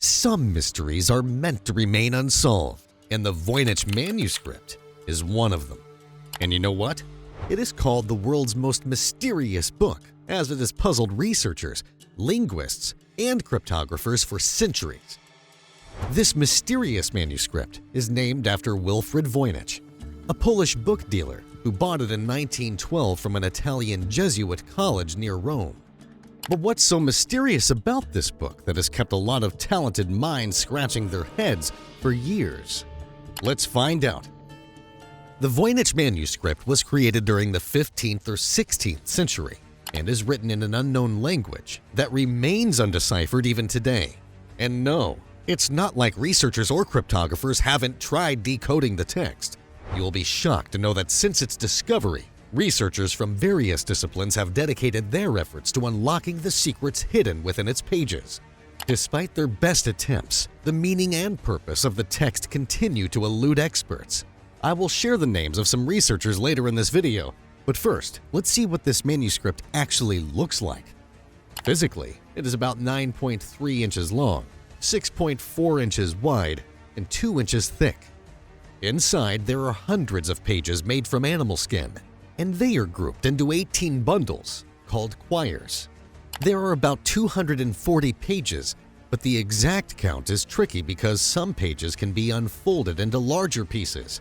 Some mysteries are meant to remain unsolved, and the Voynich Manuscript is one of them. And you know what? It is called the world's most mysterious book, as it has puzzled researchers, linguists, and cryptographers for centuries. This mysterious manuscript is named after Wilfrid Voynich, a Polish book dealer who bought it in 1912 from an Italian Jesuit college near Rome. But what's so mysterious about this book that has kept a lot of talented minds scratching their heads for years? Let's find out. The Voynich Manuscript was created during the 15th or 16th century and is written in an unknown language that remains undeciphered even today. And no, it's not like researchers or cryptographers haven't tried decoding the text. You'll be shocked to know that since its discovery, researchers from various disciplines have dedicated their efforts to unlocking the secrets hidden within its pages. Despite their best attempts, the meaning and purpose of the text continue to elude experts. I will share the names of some researchers later in this video, but first, let's see what this manuscript actually looks like. Physically, it is about 9.3 inches long, 6.4 inches wide, and 2 inches thick. Inside, there are hundreds of pages made from animal skin, and they are grouped into 18 bundles, called quires. There are about 240 pages, but the exact count is tricky because some pages can be unfolded into larger pieces.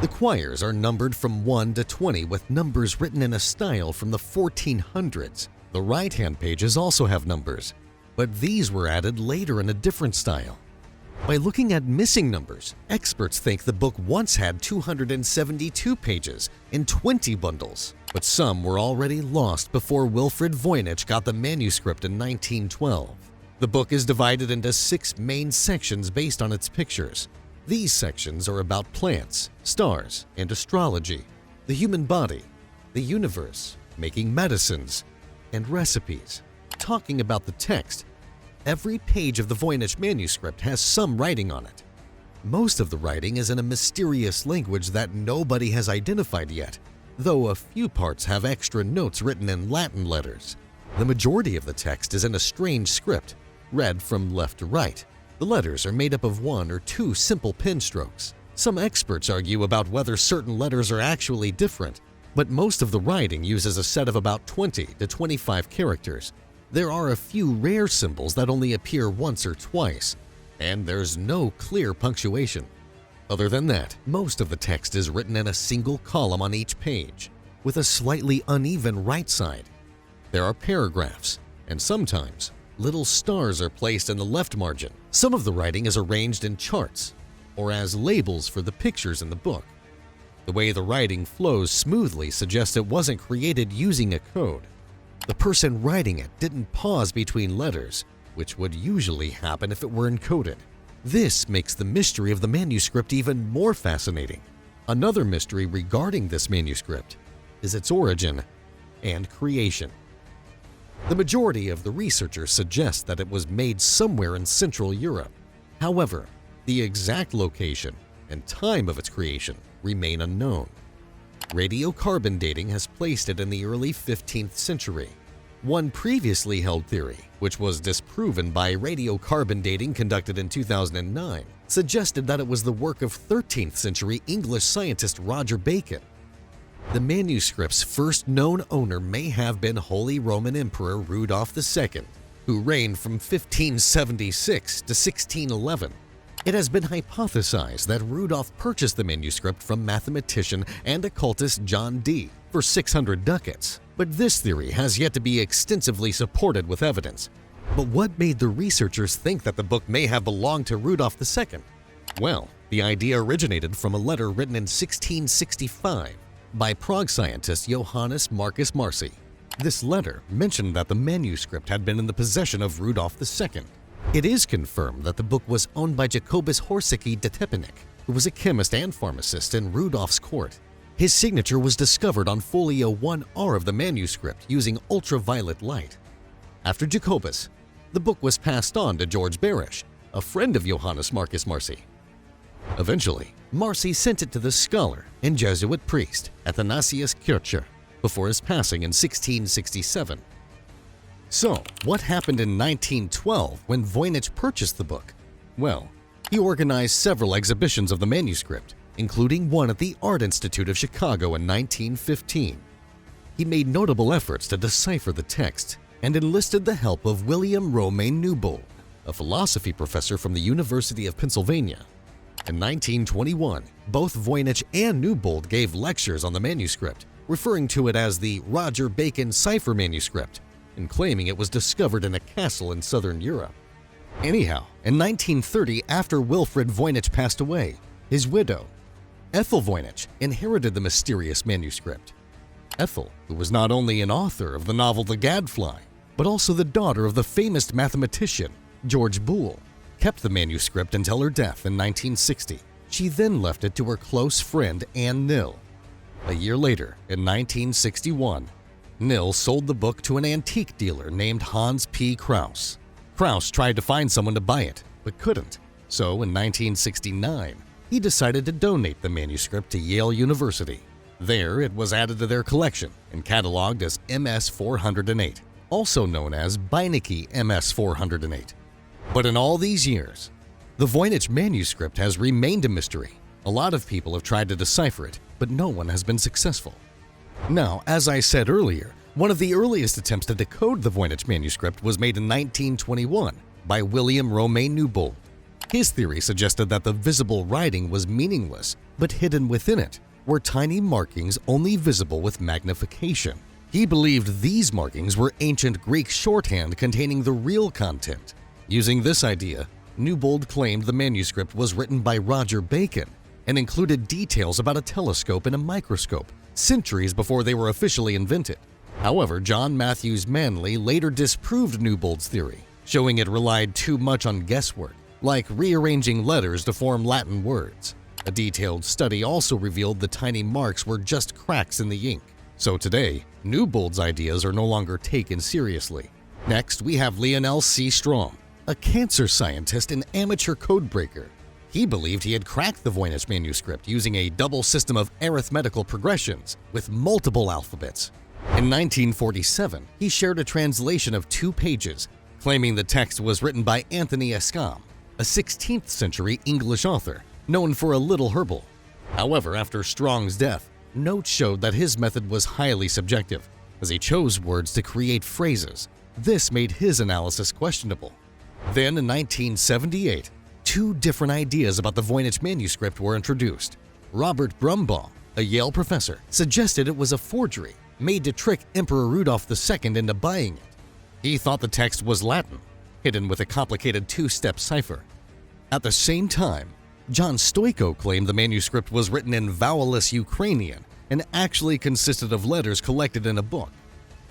The quires are numbered from 1 to 20 with numbers written in a style from the 1400s. The right-hand pages also have numbers, but these were added later in a different style. By looking at missing numbers, experts think the book once had 272 pages in 20 bundles, but some were already lost before Wilfrid Voynich got the manuscript in 1912. The book is divided into 6 main sections based on its pictures. These sections are about plants, stars, and astrology, the human body, the universe, making medicines, and recipes. Talking about the text, every page of the Voynich manuscript has some writing on it. Most of the writing is in a mysterious language that nobody has identified yet, though a few parts have extra notes written in Latin letters. The majority of the text is in a strange script, read from left to right. The letters are made up of 1 or 2 simple pen strokes. Some experts argue about whether certain letters are actually different, but most of the writing uses a set of about 20 to 25 characters. There are a few rare symbols that only appear once or twice, and there's no clear punctuation. Other than that, most of the text is written in a single column on each page, with a slightly uneven right side. There are paragraphs, and sometimes little stars are placed in the left margin. Some of the writing is arranged in charts, or as labels for the pictures in the book. The way the writing flows smoothly suggests it wasn't created using a code. The person writing it didn't pause between letters, which would usually happen if it were encoded. This makes the mystery of the manuscript even more fascinating. Another mystery regarding this manuscript is its origin and creation. The majority of the researchers suggest that it was made somewhere in Central Europe. However, the exact location and time of its creation remain unknown. Radiocarbon dating has placed it in the early 15th century. One previously held theory, which was disproven by radiocarbon dating conducted in 2009, suggested that it was the work of 13th century English scientist Roger Bacon. The manuscript's first known owner may have been Holy Roman Emperor Rudolph II, who reigned from 1576 to 1611. It has been hypothesized that Rudolph purchased the manuscript from mathematician and occultist John Dee for 600 ducats, but this theory has yet to be extensively supported with evidence. But what made the researchers think that the book may have belonged to Rudolph II? Well, the idea originated from a letter written in 1665 by Prague scientist Johannes Marcus Marci. This letter mentioned that the manuscript had been in the possession of Rudolph II. It is confirmed that the book was owned by Jacobus Horsicki de Tepenich, who was a chemist and pharmacist in Rudolph's court. His signature was discovered on folio 1R of the manuscript using ultraviolet light. After Jacobus, the book was passed on to George Barish, a friend of Johannes Marcus Marci. Eventually, Marci sent it to the scholar and Jesuit priest Athanasius Kircher before his passing in 1667. So, what happened in 1912 when Voynich purchased the book? Well, he organized several exhibitions of the manuscript, including one at the Art Institute of Chicago in 1915. He made notable efforts to decipher the text and enlisted the help of William Romaine Newbold, a philosophy professor from the University of Pennsylvania. In 1921, both Voynich and Newbold gave lectures on the manuscript, referring to it as the Roger Bacon cipher manuscript, and claiming it was discovered in a castle in southern Europe. Anyhow, in 1930, after Wilfrid Voynich passed away, his widow, Ethel Voynich, inherited the mysterious manuscript. Ethel, who was not only an author of the novel The Gadfly, but also the daughter of the famous mathematician George Boole, kept the manuscript until her death in 1960. She then left it to her close friend Anne Nill. A year later, in 1961, Nill sold the book to an antique dealer named Hans P. Krauss. Krauss tried to find someone to buy it, but couldn't. So in 1969, he decided to donate the manuscript to Yale University. There, it was added to their collection and cataloged as MS-408, also known as Beinecke MS-408. But in all these years, the Voynich manuscript has remained a mystery. A lot of people have tried to decipher it, but no one has been successful. Now, as I said earlier, one of the earliest attempts to decode the Voynich manuscript was made in 1921 by William Romaine Newbold. His theory suggested that the visible writing was meaningless, but hidden within it were tiny markings only visible with magnification. He believed these markings were ancient Greek shorthand containing the real content. Using this idea, Newbold claimed the manuscript was written by Roger Bacon and included details about a telescope and a microscope, centuries before they were officially invented. However, John Matthews Manley later disproved Newbold's theory, showing it relied too much on guesswork, like rearranging letters to form Latin words. A detailed study also revealed the tiny marks were just cracks in the ink. So today, Newbold's ideas are no longer taken seriously. Next, we have Lionel C. Strong, a cancer scientist and amateur codebreaker. He believed he had cracked the Voynich manuscript using a double system of arithmetical progressions with multiple alphabets. In 1947, he shared a translation of 2 pages, claiming the text was written by Anthony Escam, a 16th century English author known for a little herbal. However, after Strong's death, notes showed that his method was highly subjective, as he chose words to create phrases. This made his analysis questionable. Then in 1978, 2 different ideas about the Voynich manuscript were introduced. Robert Brumbaugh, a Yale professor, suggested it was a forgery made to trick Emperor Rudolph II into buying it. He thought the text was Latin, hidden with a complicated 2-step cipher. At the same time, John Stoiko claimed the manuscript was written in vowelless Ukrainian and actually consisted of letters collected in a book.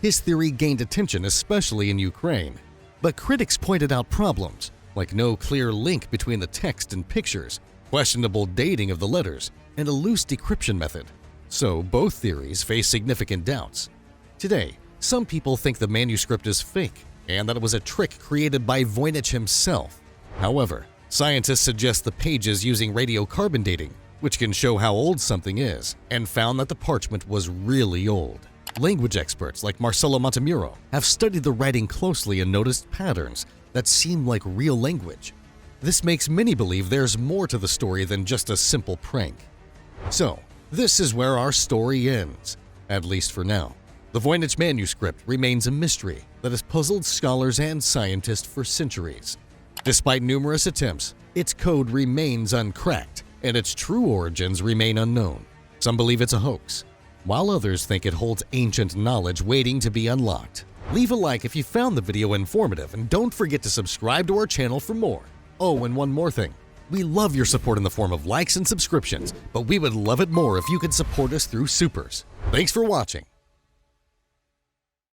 His theory gained attention, especially in Ukraine, but critics pointed out problems, like no clear link between the text and pictures, questionable dating of the letters, and a loose decryption method. So both theories face significant doubts. Today, some people think the manuscript is fake and that it was a trick created by Voynich himself. However, scientists suggest the pages using radiocarbon dating, which can show how old something is, and found that the parchment was really old. Language experts like Marcello Montemuro have studied the writing closely and noticed patterns that seem like real language. This makes many believe there's more to the story than just a simple prank. So, this is where our story ends, at least for now. The Voynich manuscript remains a mystery that has puzzled scholars and scientists for centuries. Despite numerous attempts, its code remains uncracked, and its true origins remain unknown. Some believe it's a hoax, while others think it holds ancient knowledge waiting to be unlocked. Leave a like if you found the video informative, and don't forget to subscribe to our channel for more. Oh, and one more thing. We love your support in the form of likes and subscriptions, but we would love it more if you could support us through supers. Thanks for watching.